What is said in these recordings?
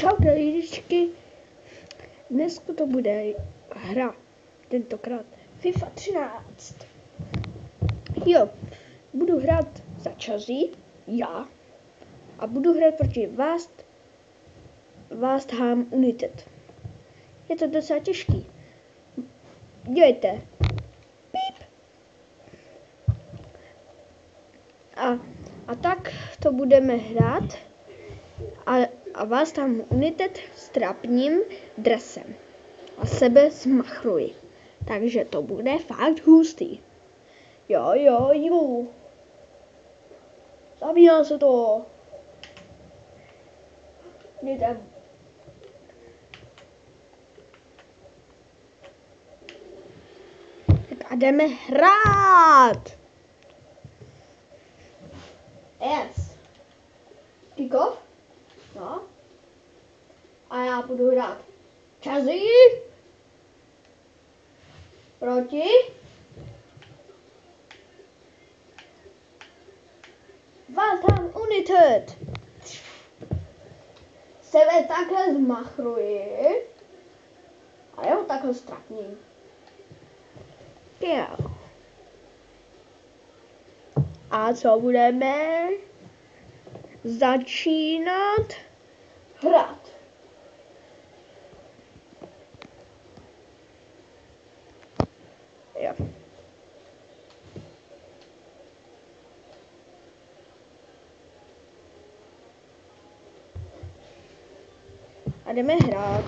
Čau lidičky, dneska to bude hra, tentokrát FIFA 13. Jo, budu hrát za Chelsea, já, a budu hrát proti West Ham United. Je to docela těžký. Dějte. Píp. A tak to budeme hrát. A West Ham United s trápným dresem. A sebe zmachruji. Takže to bude fakt hustý. Jo. Zabíná se to. Jdem. Tak a jdeme hrát. Yes. Kick-off? No. A já budu hrát Chelsea proti West Ham United. Sebe takhle zmachruji a jeho takhle strapním. Jo. A co budeme začínat hrát? Jo. A jdeme hrát.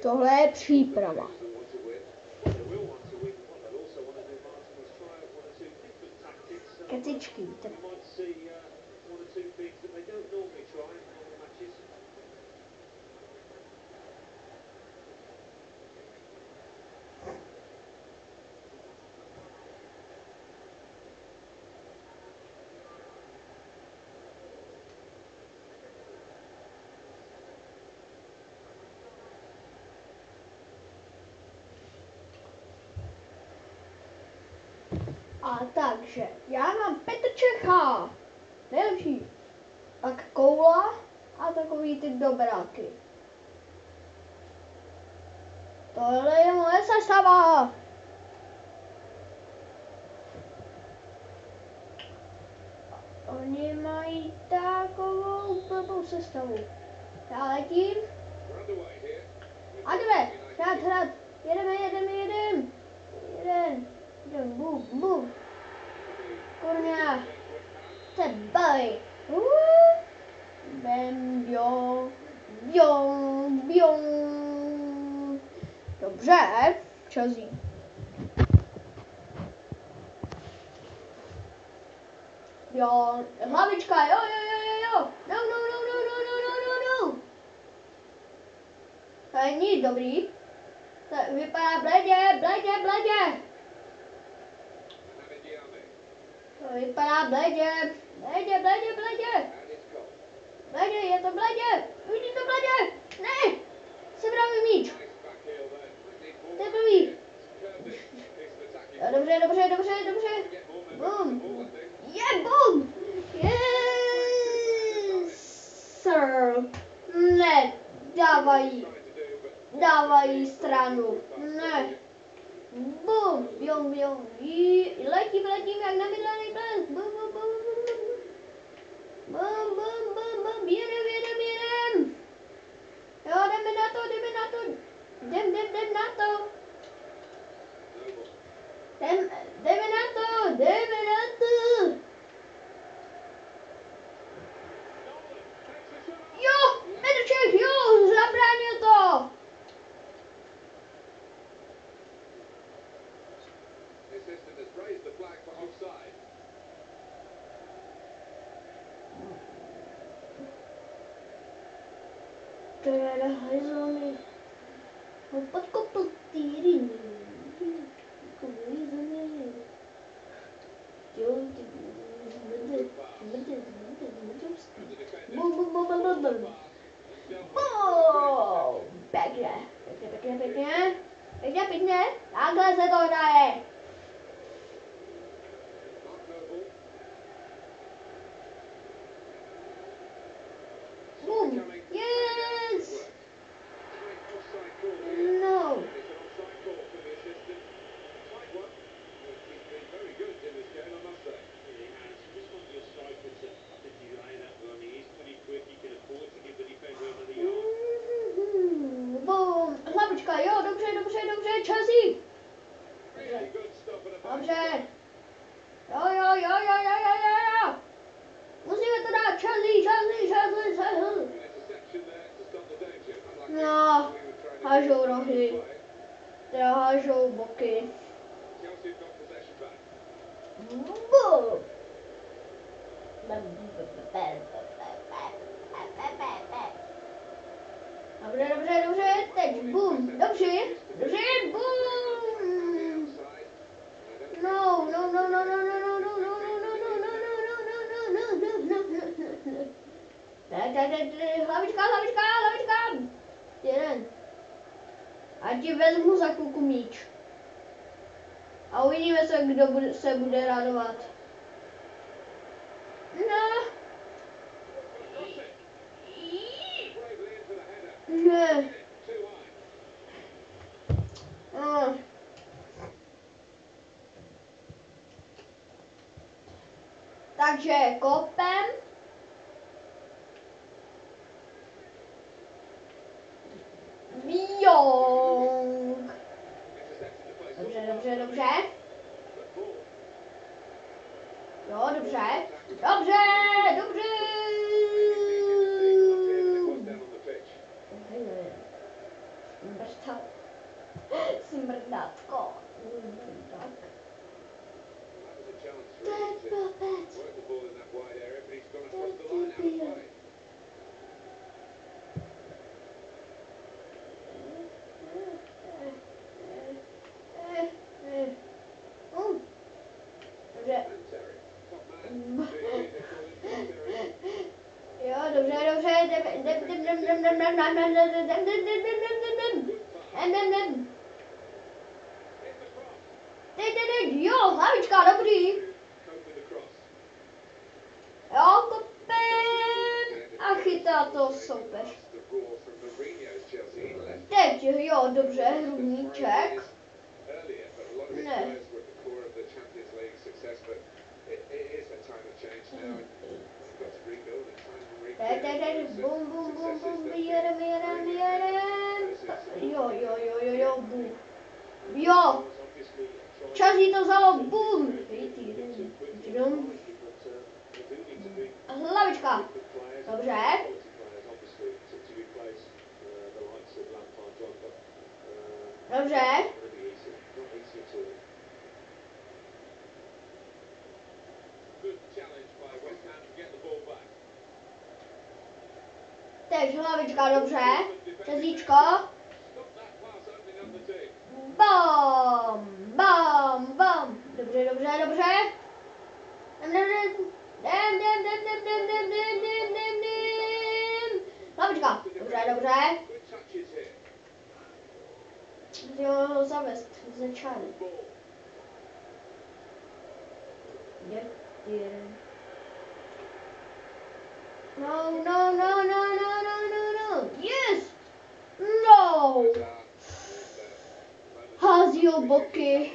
Tohle je příprava. Kecičky, víte. A takže, já mám Petr Čecha, nejlepší, pak Koula a takový ty dobráky. Tohle je moje sestava. Oni mají takovou blbou sestavu. Já letím. A jdeme, hrát. Jedem. Bum. Kurňa. Se baví. Bem, biong. Dobře, Chelsea. Jo, hlavička, jo. No. To je nic dobrý. To vypadá bledě. To vypadá bledě. Bledě, je to bledě. Vidíš to bledě? Ne! Sebral mi míč. To je blbý. Dobře. Bum. Bum. Yes, sir. Ne, dávají stranu. Ne. Bum, biong. Letím jak namydlený ples. Bum. Jedem. Jo, jdeme na to. Jdem na to. Jo, Medrček, zabránil to. Teda hajzlony. Podkopl týry. Takhle se to hraje. Boom. Yes. No. Boom. Hlavička, jo, dobře, Chelsea. Dobře. Jo. Musíme to dát, Chelsea. No, hážou rohy. Teda hážou boky. Boom. Dobře, teď boom, dobře, boom. No. Hlavička. Jeden. A ti vezmu za chvilku míč. A uvidíme se, kdo se bude radovat. No. Ne. No. Takže kopem. Bijong. Dobře. Jo, dobře. Smrdatko. To je blbec. Dobře. Jo, dobře. Jo, hlavička, dobrý. Jo, kopem. A chytá to soupeř. Teď, jo, dobře, hrudníček. Ne. Teď, bum, vyjedem. Jo, bum. Jo. Chelsea to vzalo, bum. Hlavička. Dobře. Teď hlavička, dobře. Chelsíčko. Bam. Dobře. Hlavička, dobře. Musíme ho zavést, začali. No. Yes! No! Hází o boky.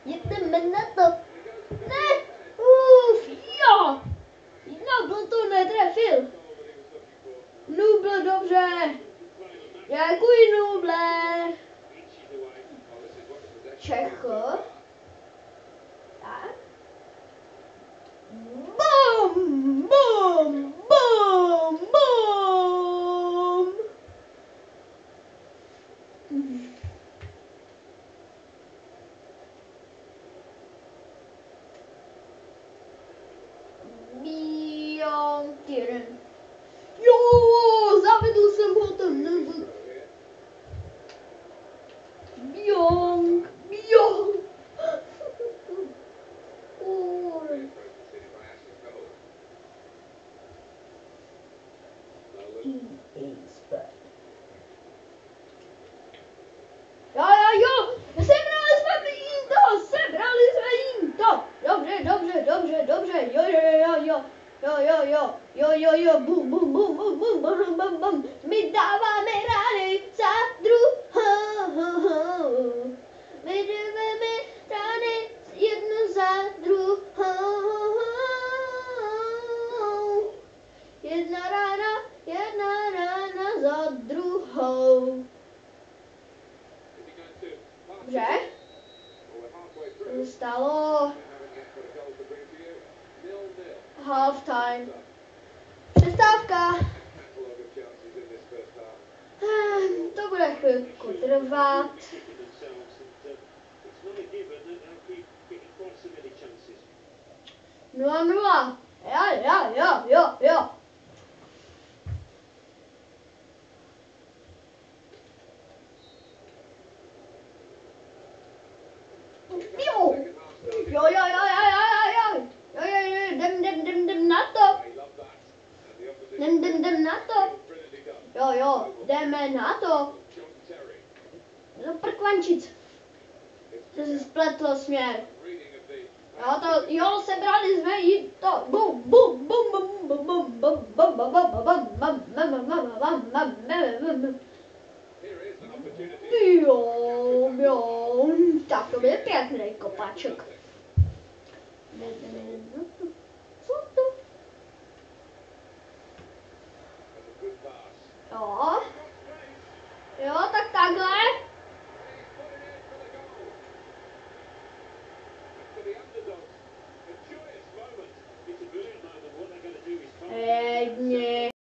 Jedeme na to. Ne! Jo! No, to netrefil. Nuble, dobře. Děkuji, Nuble. Čecho. Tak. Bum. jeden. Jo, zavedl jsem ho ten nebo. Bjong, bjong. Jo, sebrali jsme jim to, dobře, jo, bum, my dáváme rány za druhou, my dáváme rány jednu za druhou, jedna rána za druhou. Dobře? To stalo half time. Přestávka. To bude chvilku trvat. 0-0. Jo. Jdem na to. Jdem na to. Jo, jdeme na to. Prkvančic. To se spletlo směr. Jo, sebrali jsme jí to. Bum. Jo, tak to byl pěkný kopáček.